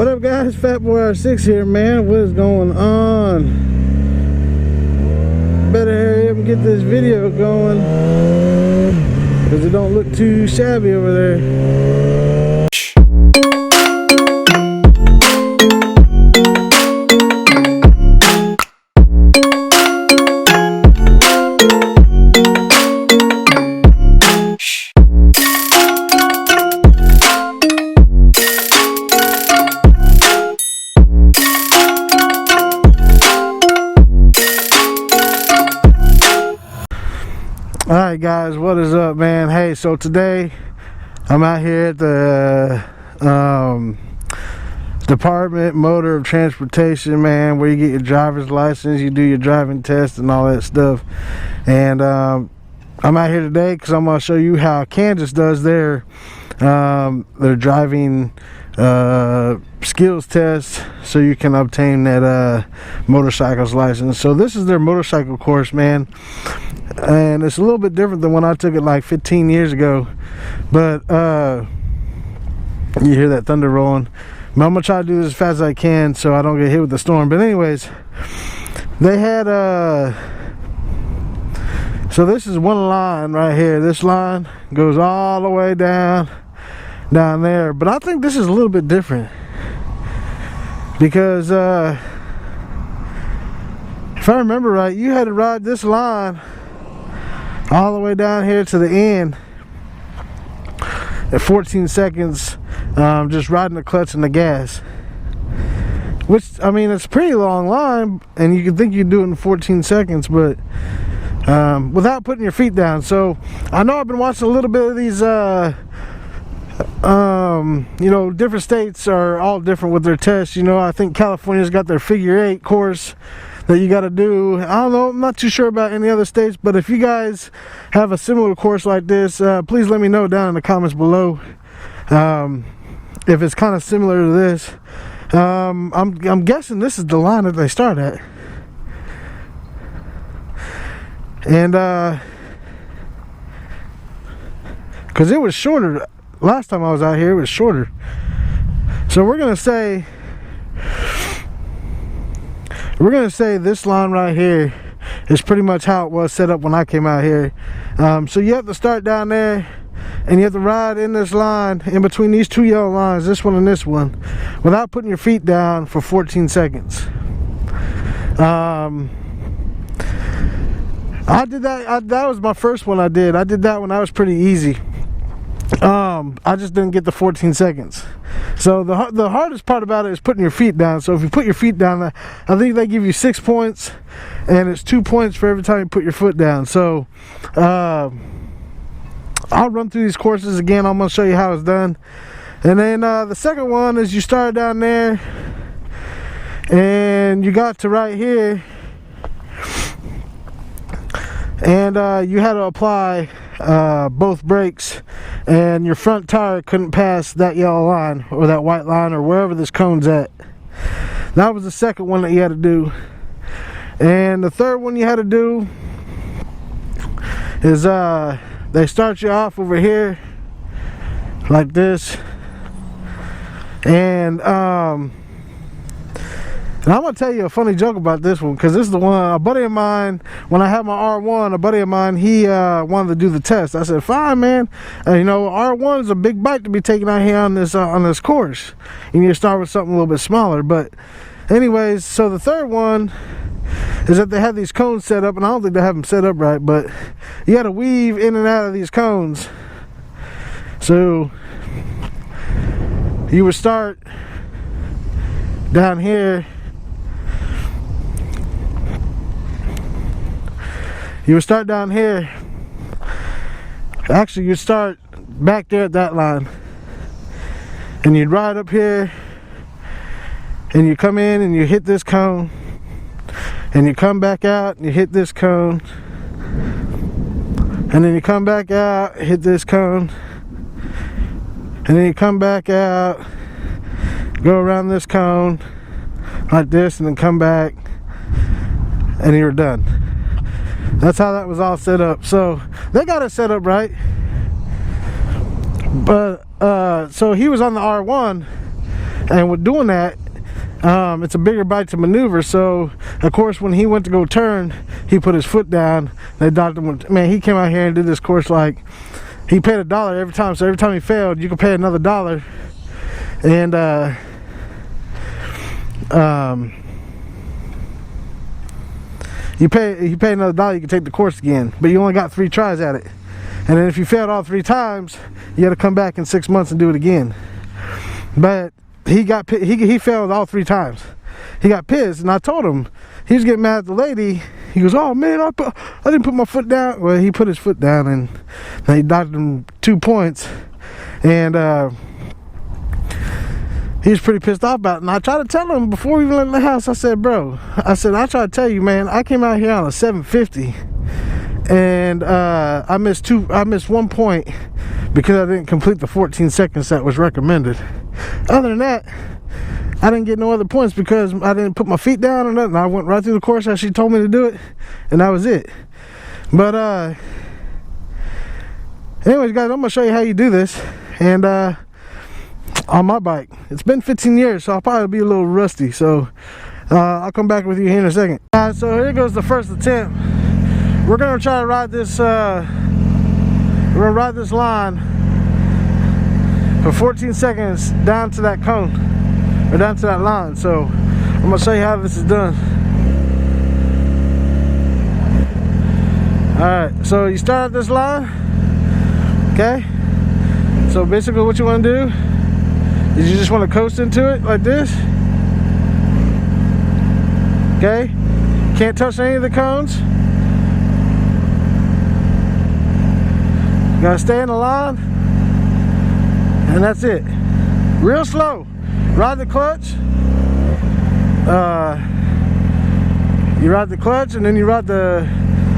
What up, guys? Fat Boy R6 here, man. What is going on? Better hurry up and get this video going, because it don't look too shabby over there. Alright guys, what is up, man? Hey, so today I'm out here at the Department Motor of Transportation, man, where you get your driver's license, you do your driving test and all that stuff. And I'm out here today because I'm going to show you how Kansas does their driving skills test, so you can obtain that motorcycle's license. So this is their motorcycle course, man, and it's a little bit different than when I took it like 15 years ago. But you hear that thunder rolling. But I'm gonna try to do this as fast as I can so I don't get hit with the storm. But anyways, they had so this is one line right here. This line goes all the way down there, but I think this is a little bit different because if I remember right, you had to ride this line all the way down here to the end at 14 seconds, just riding the clutch and the gas, which, I mean, it's a pretty long line, and you can think you do it in 14 seconds, but without putting your feet down. So I know I've been watching a little bit of these you know, different states are all different with their tests. You know, I think California's got their figure 8 course that you got to do. I don't know, I'm not too sure about any other states, but if you guys have a similar course like this, please let me know down in the comments below if it's kind of similar to this. I'm guessing this is the line that they start at, and because it was shorter last time I was out here, it was shorter. So we're gonna say this line right here is pretty much how it was set up when I came out here. So you have to start down there, and you have to ride in this line, in between these two yellow lines, this one and this one, without putting your feet down for 14 seconds. I did that. That was my first one I did. I did that one. That was pretty easy. I just didn't get the 14 seconds. So the hardest part about it is putting your feet down. So if you put your feet down, I think they give you 6 points, and it's 2 points for every time you put your foot down. So I'll run through these courses again. I'm going to show you how it's done. And then the second one is you start down there, and you got to right here, and you had to apply both brakes, and your front tire couldn't pass that yellow line or that white line or wherever this cone's at. That was the second one that you had to do. And the third one you had to do is they start you off over here like this, and I'm going to tell you a funny joke about this one, because this is the one, a buddy of mine, when I had my R1, a buddy of mine, he wanted to do the test. I said, fine, man. You know, R1 is a big bike to be taken out here on this course. You need to start with something a little bit smaller. But anyways, so the third one is that they have these cones set up, and I don't think they have them set up right, but you got to weave in and out of these cones. So you would start down here. You would start down here. Actually, you'd start back there at that line, and you'd ride up here, and you come in and you hit this cone, and you come back out and you hit this cone, and then you come back out, hit this cone, and then you come back out, go around this cone like this, and then come back, and you're done. That's how that was all set up. So they got it set up right. But so he was on the R1, And with doing that, it's a bigger bike to maneuver. So of course when he went to go turn, he put his foot down. They docked him. Man, he came out here and did this course like he paid $1 every time. So every time he failed, you could pay another $1. And you pay another $1, you can take the course again, but you only got 3 tries at it. And then if you failed all 3 times, you got to come back in 6 months and do it again. But he failed all 3 times. He got pissed, and I told him, he was getting mad at the lady. He goes, "Oh man, I didn't put my foot down." Well, he put his foot down, and they docked him 2 points. And he was pretty pissed off about it. And I tried to tell him before we even left the house, I said, "Bro," I said, "I tried to tell you, man, I came out here on a 750, and I missed 1 point because I didn't complete the 14 seconds that was recommended. Other than that, I didn't get no other points because I didn't put my feet down or nothing. I went right through the course as she told me to do it, and that was it." But anyways, guys, I'm gonna show you how you do this, and on my bike. It's been 15 years, so I'll probably be a little rusty. So I'll come back with you here in a second. So here goes the first attempt. We're gonna try to ride this. We're gonna ride this line for 14 seconds down to that cone, or down to that line. So I'm gonna show you how this is done. All right. So you start at this line. Okay. So basically, what you want to do is you just want to coast into it like this. Okay, can't touch any of the cones. Gotta stay in the line, and that's it. Real slow. Ride the clutch. You ride the clutch, and then you ride the,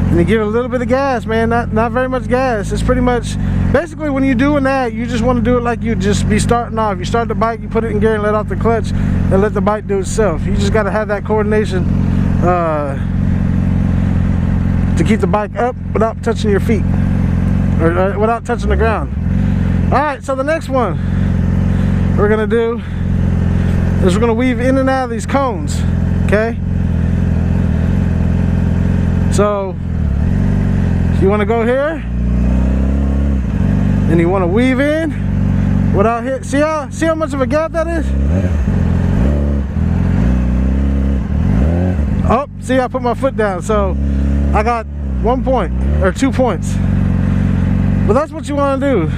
and you give it a little bit of gas, man. Not very much gas. It's pretty much. Basically, when you're doing that, you just want to do it like you just be starting off. You start the bike, you put it in gear and let off the clutch and let the bike do itself. You just got to have that coordination to keep the bike up without touching your feet, or without touching the ground. All right, so the next one we're going to do is we're going to weave in and out of these cones, okay? So you want to go here, and you want to weave in without hit. See how much of a gap that is? Oh, see, I put my foot down, so I got 1 point or 2 points. But that's what you want to do.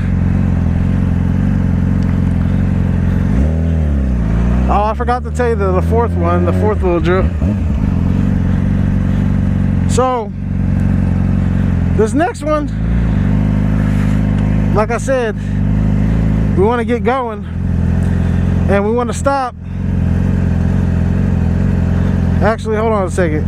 Oh, I forgot to tell you the fourth one, the fourth little drill. So this next one, like I said, we want to get going, and we want to stop. Actually, hold on a second.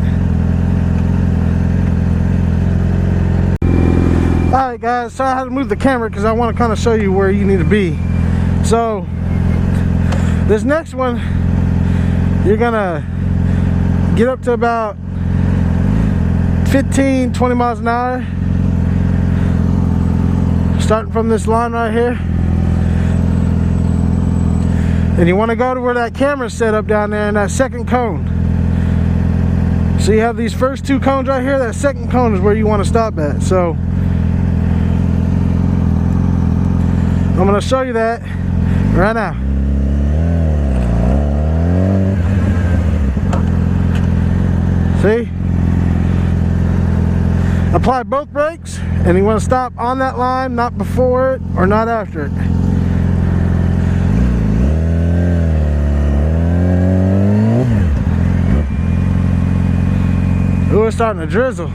Alright guys, so I had to move the camera because I want to kind of show you where you need to be. So this next one, you're gonna get up to about 15-20 miles an hour, starting from this line right here, and you want to go to where that camera's set up down there in that second cone. So you have these first 2 cones right here. That second cone is where you want to stop at. So I'm going to show you that right now. See? Apply both brakes, and you want to stop on that line, not before it or not after it. Ooh, it's starting to drizzle.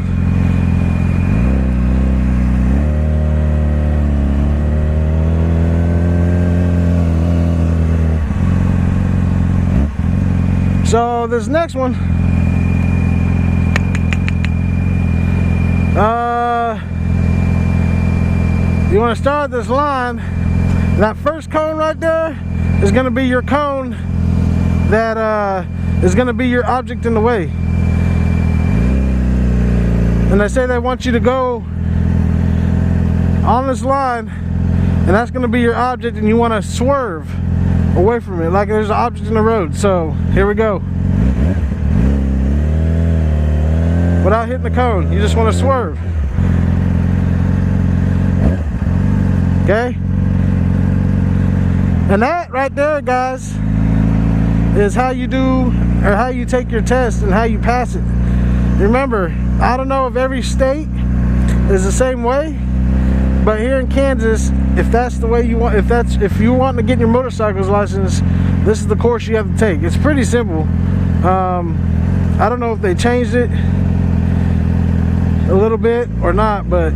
So this next one, you want to start this line. That first cone right there is going to be your cone that is going to be your object in the way. And they say they want you to go on this line, and that's going to be your object, and you want to swerve away from it, like there's an object in the road. So here we go. Without hitting the cone, you just want to swerve. Okay? And that right there, guys, is how you do, or how you take your test and how you pass it. Remember, I don't know if every state is the same way, but here in Kansas, if that's the way you want, if you want to get your motorcycle's license, this is the course you have to take. It's pretty simple. I don't know if they changed it a little bit or not, but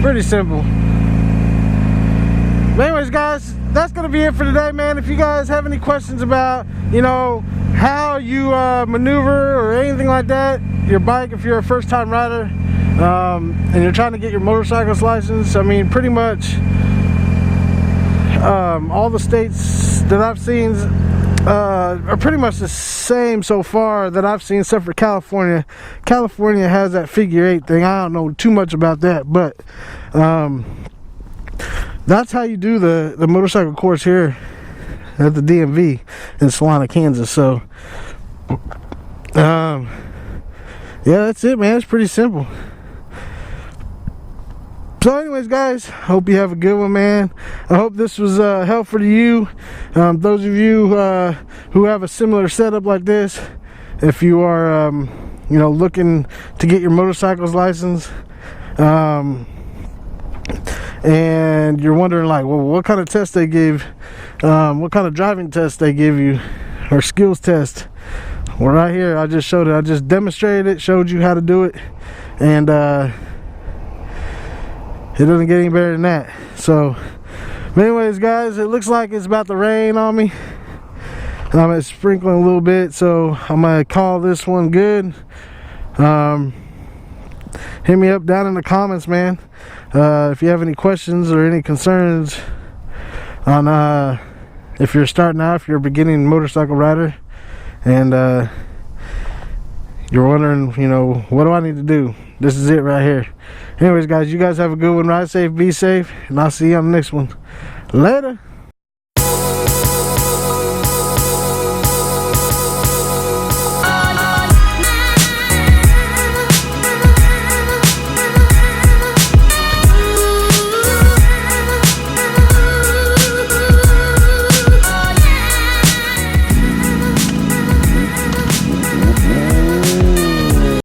pretty simple. But anyways, guys, that's gonna be it for today, man. If you guys have any questions about, you know, how you maneuver or anything like that, your bike, if you're a first-time rider and you're trying to get your motorcycle's license, I mean, pretty much all the states that I've seen are pretty much the same so far that I've seen, except for California. California has that figure 8 thing. I don't know too much about that, but that's how you do the motorcycle course here at the DMV in Salina, Kansas. So yeah, that's it, man. It's pretty simple. So anyways, guys, hope you have a good one, man. I hope this was helpful to you. Those of you who have a similar setup like this, if you are you know, looking to get your motorcycle's license, and you're wondering, like, well, what kind of test they give, what kind of driving test they give you, or skills test. Well, right here, I just showed it. I just demonstrated it, showed you how to do it, and it doesn't get any better than that. So, but anyways, guys, it looks like it's about to rain on me. It's sprinkling a little bit, so I'm gonna call this one good. Hit me up down in the comments, man, if you have any questions or any concerns on if you're starting out, if you're a beginning motorcycle rider, and you're wondering, you know, what do I need to do? This is it right here. Anyways, guys, you guys have a good one. Ride safe, be safe, and I'll see you on the next one. Later.